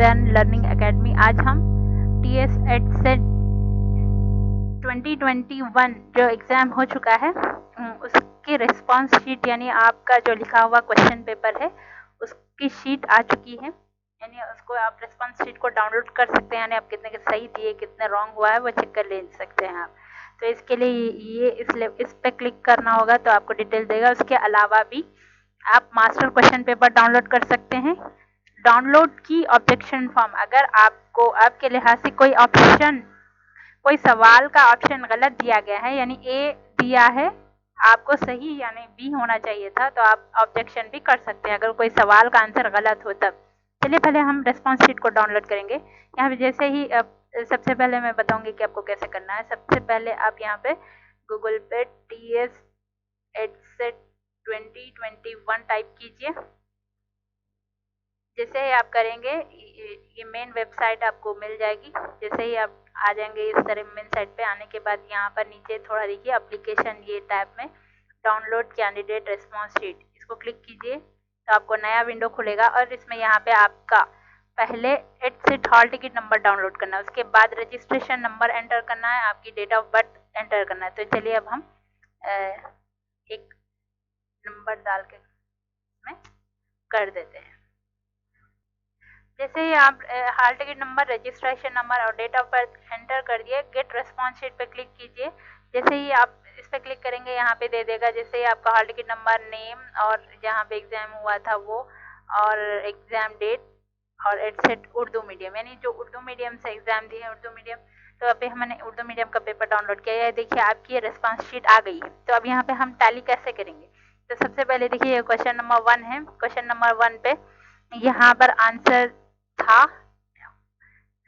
Jain learning academy. आज हम TS ad set 2021 जो एग्ज़ाम हो चुका है उसकी रिस्पांस शीट यानी आपका जो लिखा हुआ क्वेश्चन पेपर है उसकी शीट आ चुकी है। यानी उसको आप रिस्पांस शीट को डाउनलोड कर सकते हैं, यानी आप कितने सही दिए कितने रॉन्ग हुआ है वो चेक कर ले सकते हैं आप। तो इसके लिए ये इस पे क्लिक करना होगा तो आपको डिटेल देगा। उसके अलावा भी आप मास्टर क्वेश्चन पेपर डाउनलोड कर सकते हैं। डाउनलोड की ऑब्जेक्शन फॉर्म, अगर आपको आपके लिहाज से कोई सवाल का ऑप्शन गलत दिया गया है, यानी ए दिया है आपको सही यानी बी होना चाहिए था, तो आप ऑब्जेक्शन भी कर सकते हैं अगर कोई सवाल का आंसर गलत हो तब। चलिए पहले हम रिस्पांस शीट को डाउनलोड करेंगे। यहाँ पे जैसे ही सबसे पहले मैं बताऊंगी कि आपको कैसे करना है। सबसे पहले आप यहाँ पे गूगल पे TS एडसेट 2021 टाइप कीजिए। जैसे ही आप करेंगे ये मेन वेबसाइट आपको मिल जाएगी। जैसे ही आप आ जाएंगे इस तरह मेन साइट पे आने के बाद यहाँ पर नीचे थोड़ा देखिए एप्लीकेशन, ये टैब में डाउनलोड कैंडिडेट रिस्पांस शीट, इसको क्लिक कीजिए तो आपको नया विंडो खुलेगा और इसमें यहाँ पे आपका पहले ad set hall ticket number download करना है, उसके बाद रजिस्ट्रेशन नंबर एंटर करना है, आपकी डेट ऑफ बर्थ एंटर करना है। तो चलिए अब हम एक नंबर डाल के इसमें कर देते हैं। जैसे ही आप hall ticket number, registration number और डेट ऑफ बर्थ एंटर कर दिए, गेट रिस्पांस शीट पे क्लिक कीजिए। जैसे ही आप इस पे क्लिक करेंगे यहाँ पे दे देगा, जैसे ही आपका हॉल टिकट नंबर, नेम और जहाँ पे एग्जाम हुआ था वो, और एग्जाम डेट और एडसेट उर्दू मीडियम, यानी जो उर्दू मीडियम से एग्जाम दिए हैं उर्दू मीडियम, तो अभी हमने उर्दू मीडियम का पेपर डाउनलोड किया है। देखिए आपकी ये रिस्पांस शीट आ गई है। तो अब यहाँ पे हम टैली कैसे करेंगे, तो सबसे पहले देखिए क्वेश्चन नंबर 1 है। क्वेश्चन नंबर 1 पे यहाँ पर आंसर था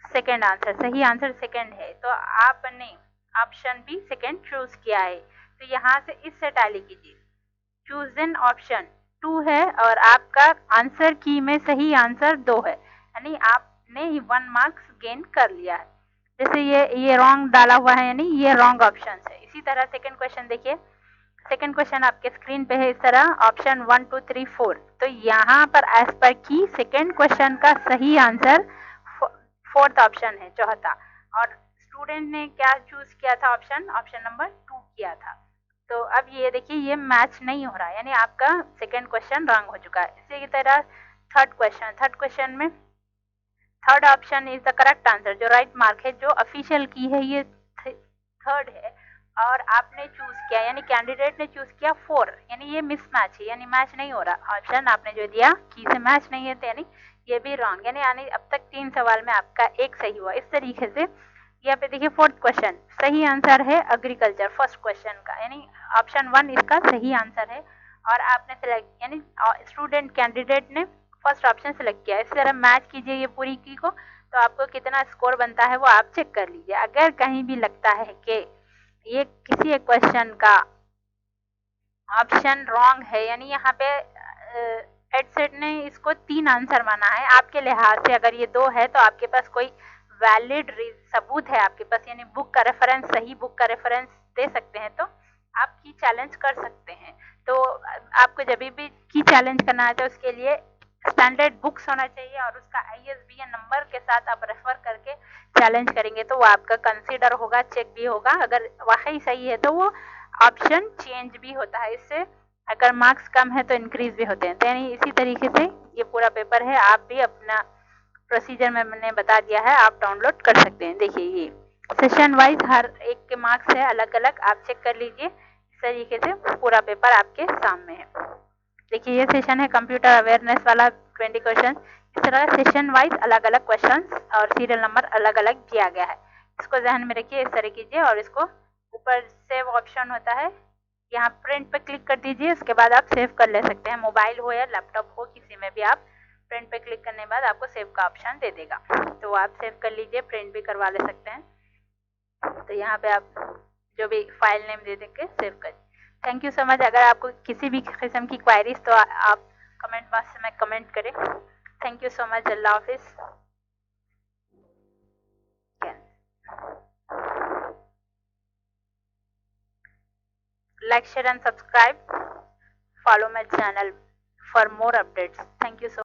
सेकंड आंसर, सही आंसर सेकंड है, तो आपने ऑप्शन बी सेकंड चूज किया है। तो यहाँ से इससे टैली कीजिए, चूज इन ऑप्शन 2 है और आपका आंसर की में सही आंसर 2 है, यानी आपने 1 मार्क्स गेन कर लिया है। जैसे ये रॉन्ग डाला हुआ है, यानी ये रॉन्ग ऑप्शन है। इसी तरह सेकंड क्वेश्चन देखिए, सेकंड क्वेश्चन आपके स्क्रीन पे है इस तरह, ऑप्शन 1 2 3 4। तो यहाँ पर एज पर की सेकंड क्वेश्चन का सही आंसर फोर्थ ऑप्शन है, चौथा। और स्टूडेंट ने क्या चूज किया था, ऑप्शन नंबर 2 किया था। तो अब ये देखिए ये मैच नहीं हो रहा, यानी आपका सेकंड क्वेश्चन रॉन्ग हो चुका है। इसी की तरह थर्ड क्वेश्चन में third option is the correct answer, जो राइट मार्क है, जो ऑफिशियल की है ये थर्ड है और आपने चूज किया, यानी कैंडिडेट ने चूज किया 4, यानी ये मिसमैच है, यानी मैच नहीं हो रहा। ऑप्शन आपने जो दिया की से मैच नहीं है, तो यानी ये भी रॉन्ग, यानी अब तक 3 सवाल में आपका एक सही हुआ। इस तरीके से यहाँ पे देखिए फोर्थ क्वेश्चन सही आंसर है एग्रीकल्चर, फर्स्ट क्वेश्चन का, यानी ऑप्शन 1 इसका सही आंसर है और आपने सिलेक्ट, यानी स्टूडेंट कैंडिडेट ने फर्स्ट ऑप्शन सेलेक्ट किया। इस तरह मैच कीजिए ये पूरी की को, तो आपको कितना स्कोर बनता है वो आप चेक कर लीजिए। अगर कहीं भी लगता है कि ये किसी एक क्वेश्चन का ऑप्शन रॉन्ग है, यानी यहाँ पे एडसेट ने इसको 3 आंसर माना है, आपके लिहाज से अगर ये 2 है तो आपके पास कोई वैलिड सबूत है आपके पास, यानी बुक का रेफरेंस, सही बुक का रेफरेंस दे सकते हैं, तो आप की चैलेंज कर सकते हैं। तो आपको जब भी की चैलेंज करना है तो उसके लिए स्टैंडर्ड बुक्स होना चाहिए और उसका ISBN नंबर के साथ आप रेफर करके चैलेंज करेंगे तो वो आपका कंसीडर होगा, चेक भी होगा। अगर वाकई सही है तो वो ऑप्शन चेंज भी होता है, इससे अगर मार्क्स कम है तो इंक्रीज भी होते हैं। तो यानी इसी तरीके से ये पूरा पेपर है, आप भी अपना प्रोसीजर में मैंने बता दिया है, आप डाउनलोड कर सकते हैं। देखिए ये सेशन वाइज हर एक के मार्क्स है अलग अलग, आप चेक कर लीजिए। इस तरीके से पूरा पेपर आपके सामने है। देखिए ये सेशन है कंप्यूटर अवेयरनेस वाला 20 क्वेश्चन। इस तरह सेशन वाइज अलग अलग क्वेश्चन और सीरियल नंबर अलग अलग दिया गया है, इसको ध्यान में रखिए। इस तरह कीजिए और इसको ऊपर सेव ऑप्शन होता है, यहाँ प्रिंट पे क्लिक कर दीजिए, उसके बाद आप सेव कर ले सकते हैं। मोबाइल हो या लैपटॉप हो, किसी में भी आप प्रिंट पे क्लिक करने के बाद आपको सेव का ऑप्शन दे देगा, तो आप सेव कर लीजिए, प्रिंट भी करवा ले सकते हैं। तो यहाँ पे आप जो भी फाइल नेम दे देंगे सेव कर। Thank you so much. अगर आपको किसी भी किस्म की क्वायरीज तो आप कमेंट बॉक्स में कमेंट करें। Thank you so much. Allah Hafiz. Like, share and subscribe. Follow my channel for more updates. Thank you so much.